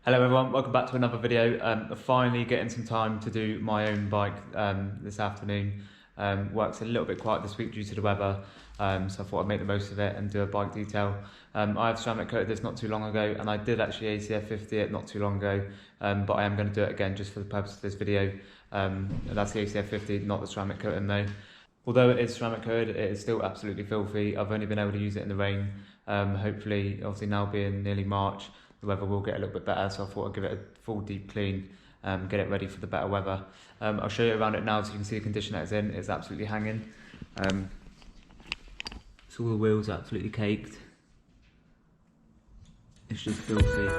Hello everyone, welcome back to another video. Finally getting some time to do my own bike this afternoon. Work's a little bit quiet this week due to the weather, so I thought I'd make the most of it and do a bike detail. I have ceramic coated this not too long ago, and I did actually ACF 50 it not too long ago, but I am going to do it again just for the purpose of this video. That's the ACF 50, not the ceramic coating though. Although it is ceramic coated, it is still absolutely filthy. I've only been able to use it in the rain. Hopefully, obviously now being nearly March, the weather will get a little bit better, so I thought I'd give it a full deep clean, get it ready for the better weather. I'll show you around it now so you can see the condition that it's in. It's absolutely hanging. So all the wheels are absolutely caked. It's just filthy.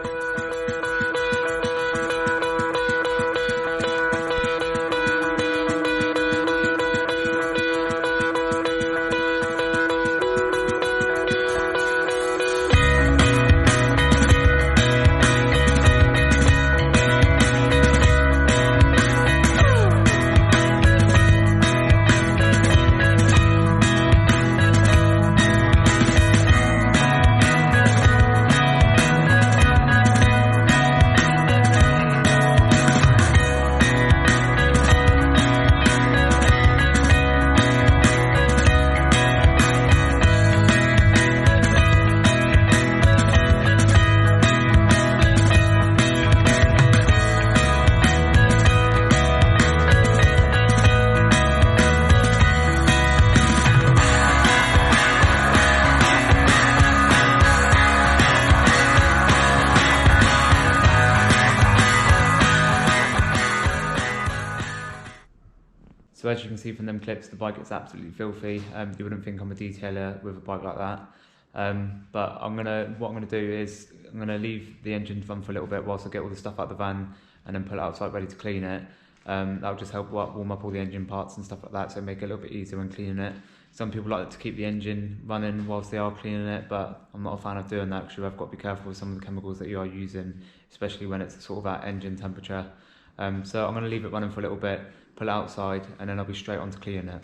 So as you can see from them clips, the bike is absolutely filthy. You wouldn't think I'm a detailer with a bike like that. But what I'm gonna do is I'm gonna leave the engine run for a little bit whilst I get all the stuff out the van and then pull it outside ready to clean it. That'll just help warm up all the engine parts and stuff like that, so make it a little bit easier when cleaning it. Some people like to keep the engine running whilst they are cleaning it, but I'm not a fan of doing that because you've got to be careful with some of the chemicals that you are using, especially when it's sort of at engine temperature. So I'm going to leave it running for a little bit, pull it outside, and then I'll be straight on to cleaning it.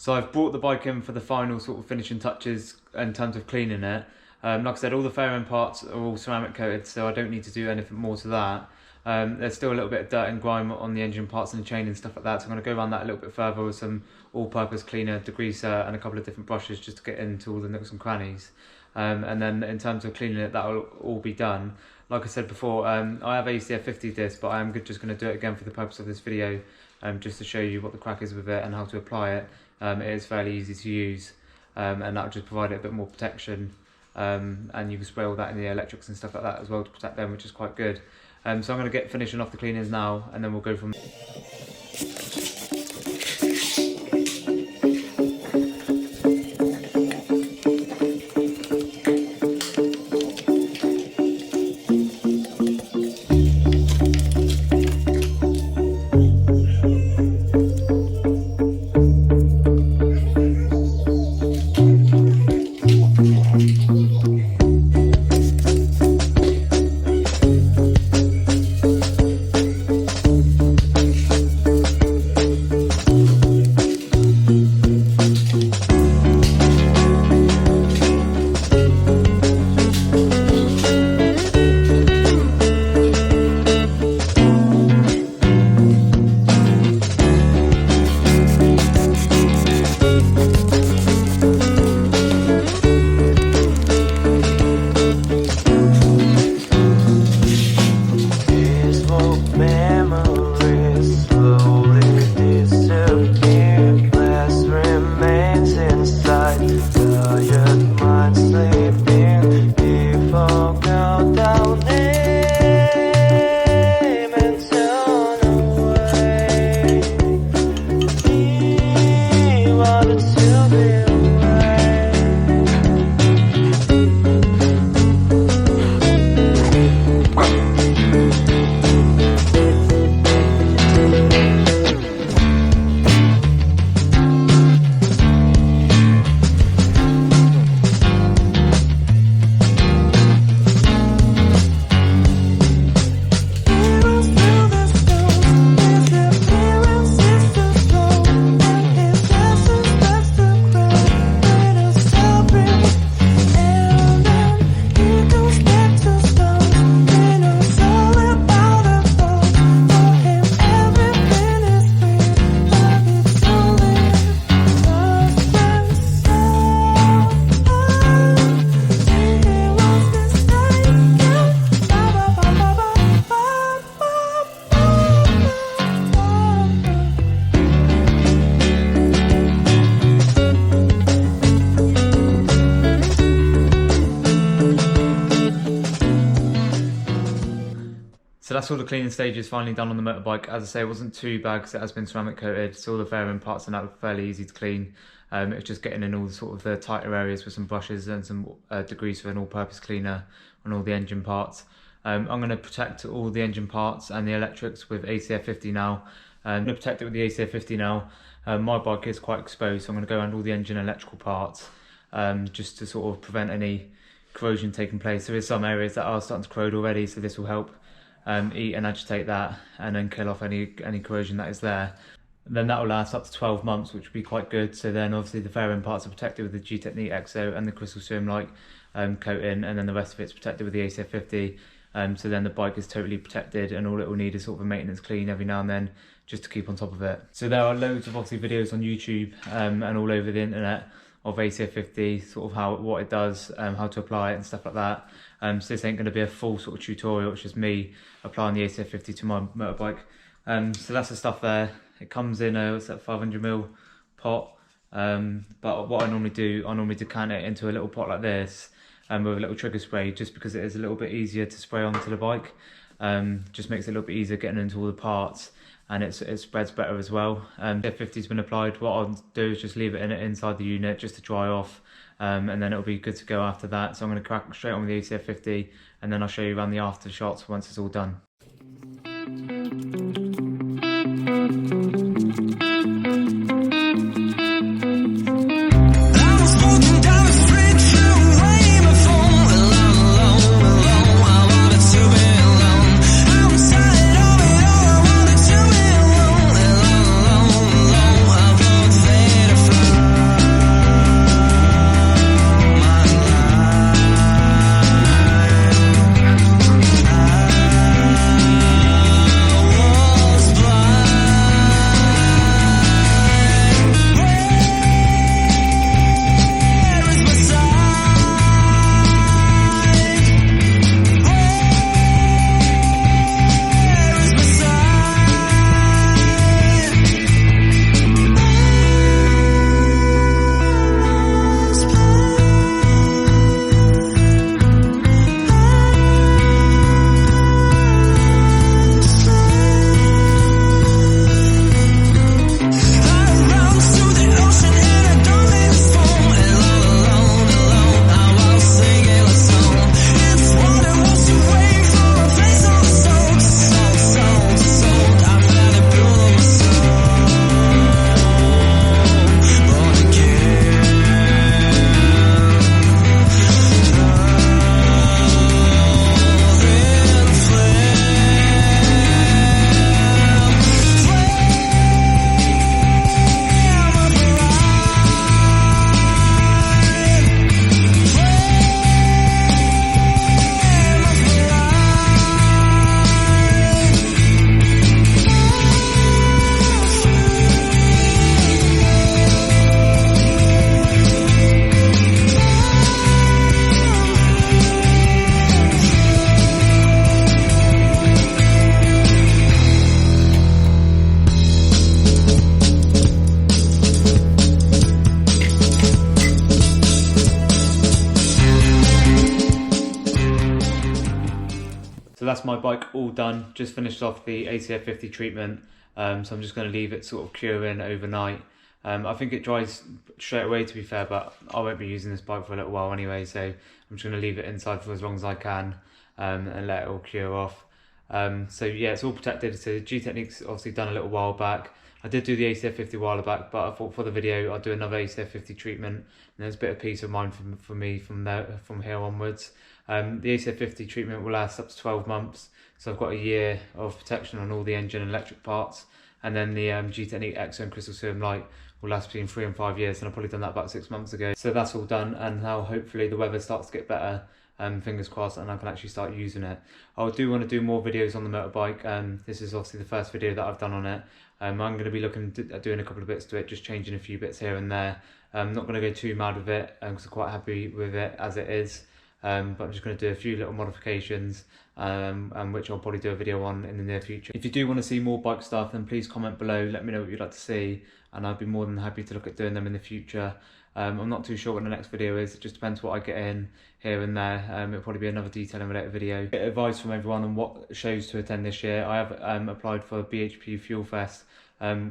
So I've brought the bike in for the final sort of finishing touches in terms of cleaning it. Like I said, all the fairing parts are all ceramic coated, so I don't need to do anything more to that. There's still a little bit of dirt and grime on the engine parts and the chain and stuff like that, so I'm going to go around that a little bit further with some all-purpose cleaner, degreaser and a couple of different brushes just to get into all the nooks and crannies. And then in terms of cleaning it, that'll all be done. Like I said before, I have ACF 50 disc, but I am just going to do it again for the purpose of this video, just to show you what the crack is with it and how to apply it. It is fairly easy to use, and that'll just provide it a bit more protection. And you can spray all that in the electrics and stuff like that as well to protect them, which is quite good. So I'm going to get finishing off the cleaners now, and then we'll go from there. So that's all the cleaning stages finally done on the motorbike. As I say, it wasn't too bad because it has been ceramic coated, so all the fairing parts and that were fairly easy to clean. It's just getting in all the sort of the tighter areas with some brushes and some degreaser and all-purpose cleaner on all the engine parts. I'm going to protect all the engine parts and the electrics with ACF 50 now. I'm going to protect it with the ACF 50 now. My bike is quite exposed, so I'm going to go around all the engine electrical parts just to sort of prevent any corrosion taking place. There is some areas that are starting to corrode already, so this will help eat and agitate that and then kill off any corrosion that is there. And then that will last up to 12 months, which would be quite good. So then obviously the fairing parts are protected with the GTECHNIQ CSL and the crystal serum-like coating, and then the rest of it's protected with the ACF 50. So then the bike is totally protected, and all it will need is sort of a maintenance clean every now and then just to keep on top of it. So there are loads of obviously videos on YouTube and all over the internet of ACF 50, sort of what it does, how to apply it and stuff like that. So this ain't going to be a full sort of tutorial, it's just me applying the ACF 50 to my motorbike. So that's the stuff there. It comes in a 500ml pot, but what I normally do, I normally decant it into a little pot like this with a little trigger spray, just because it is a little bit easier to spray onto the bike. Just makes it a little bit easier getting into all the parts, and it spreads better as well. ACF 50 has been applied. What I'll do is just leave it inside the unit just to dry off, and then it'll be good to go after that. So I'm going to crack straight on with the ACF 50, and then I'll show you around the after shots once it's all done. So that's my bike all done. Just finished off the ACF 50 treatment. So I'm just going to leave it sort of curing overnight. I think it dries straight away, to be fair, but I won't be using this bike for a little while anyway, so I'm just going to leave it inside for as long as I can, and let it all cure off. So yeah, it's all protected. So GTECHNIQ's obviously done a little while back. I did do the ACF 50 a while back, but I thought for the video I'd do another ACF 50 treatment, and there's a bit of peace of mind for me from here onwards. The ACF 50 treatment will last up to 12 months, so I've got a year of protection on all the engine and electric parts, and then the GTECHNIQ Exo Crystal Serum Light will last between 3 and 5 years, and I've probably done that about 6 months ago. So that's all done, and now hopefully the weather starts to get better, fingers crossed, and I can actually start using it. I do want to do more videos on the motorbike. This is obviously the first video that I've done on it. I'm going to be looking at doing a couple of bits to it, just changing a few bits here and there. I'm not going to go too mad with it, because I'm quite happy with it as it is. But I'm just going to do a few little modifications, which I'll probably do a video on in the near future. If you do want to see more bike stuff, then please comment below, let me know what you'd like to see, and I'd be more than happy to look at doing them in the future. I'm not too sure what the next video is, it just depends what I get in here and there. It'll probably be another detailing related video. Get advice from everyone on what shows to attend this year. I have applied for BHP Fuel Fest,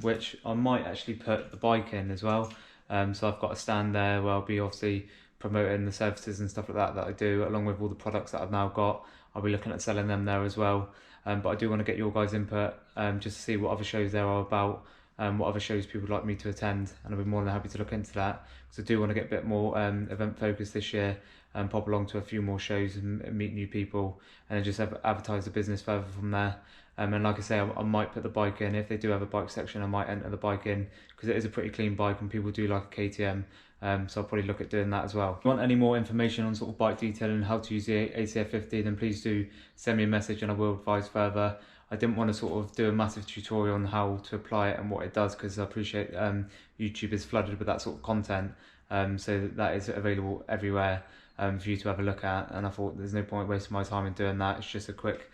which I might actually put the bike in as well. So I've got a stand there where I'll be obviously promoting the services and stuff like that I do, along with all the products that I've now got. I'll be looking at selling them there as well. But I do want to get your guys' input, just to see what other shows there are about, what other shows people would like me to attend, and I'll be more than happy to look into that, because I do want to get a bit more event focused this year, and pop along to a few more shows and meet new people, and then just advertise the business further from there. And like I say, I might put the bike in. If they do have a bike section, I might enter the bike in, because it is a pretty clean bike and people do like a KTM. So I'll probably look at doing that as well. If you want any more information on sort of bike detailing and how to use the ACF 50, then please do send me a message and I will advise further. I didn't want to sort of do a massive tutorial on how to apply it and what it does, because I appreciate YouTube is flooded with that sort of content, so that is available everywhere for you to have a look at, and I thought there's no point wasting my time in doing that. It's just a quick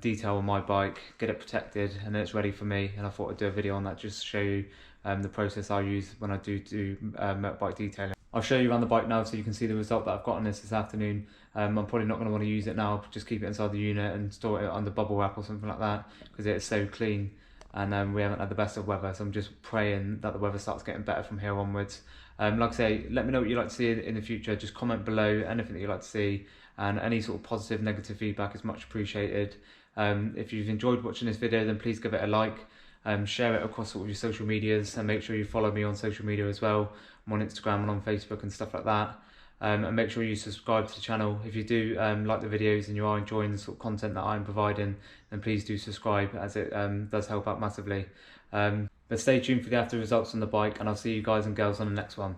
detail on my bike, get it protected, and then it's ready for me, and I thought I'd do a video on that just to show you the process I use when I do motorbike detailing. I'll show you around the bike now so you can see the result that I've got on this afternoon. I'm probably not going to want to use it now, just keep it inside the unit and store it under bubble wrap or something like that, because it's so clean, and we haven't had the best of weather, so I'm just praying that the weather starts getting better from here onwards. Like I say, let me know what you'd like to see in the future. Just comment below anything that you'd like to see, and any sort of positive, negative feedback is much appreciated. If you've enjoyed watching this video, then please give it a like. Share it across all of your social medias, and make sure you follow me on social media as well. I'm on Instagram and on Facebook and stuff like that. And make sure you subscribe to the channel. If you do like the videos and you are enjoying the sort of content that I'm providing, then please do subscribe, as it does help out massively. But stay tuned for the after results on the bike, and I'll see you guys and girls on the next one.